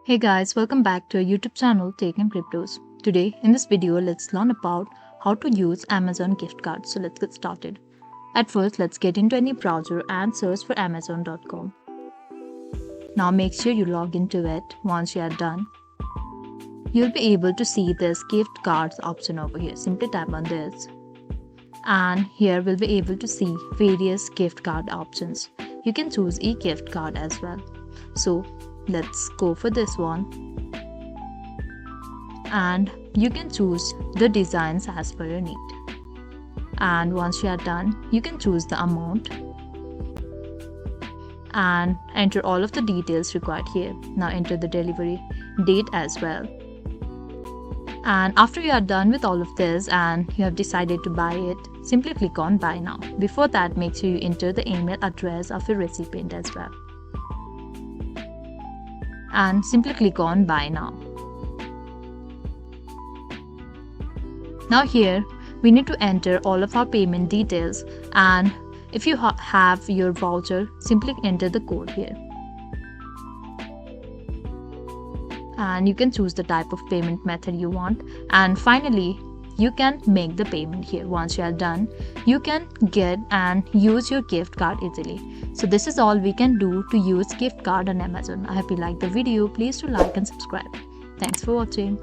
Hey guys, welcome back to our YouTube channel Taking Cryptos. Today in this video, let's learn about how to use Amazon gift cards. So let's get started. At first, let's get into any browser and search for amazon.com. Now make sure you log into it. Once you are done, you'll be able to see this gift cards option over here. Simply tap on this. And here we'll be able to see various gift card options. You can choose e-gift card as well. So let's go for this one, and you can choose the designs as per your need. And once you are done, you can choose the amount and enter all of the details required here. Now enter the delivery date as well. And after you are done with all of this and you have decided to buy it, simply click on buy now. Before that, make sure you enter the email address of your recipient as well. And simply click on buy now. Now here we need to enter all of our payment details, and if you have your voucher, simply enter the code here. And you can choose the type of payment method you want, and finally you can make the payment here. Once you are done, you can get and use your gift card easily. So this is all we can do to use gift card on Amazon. I hope you liked the video. Please do like and subscribe. Thanks for watching.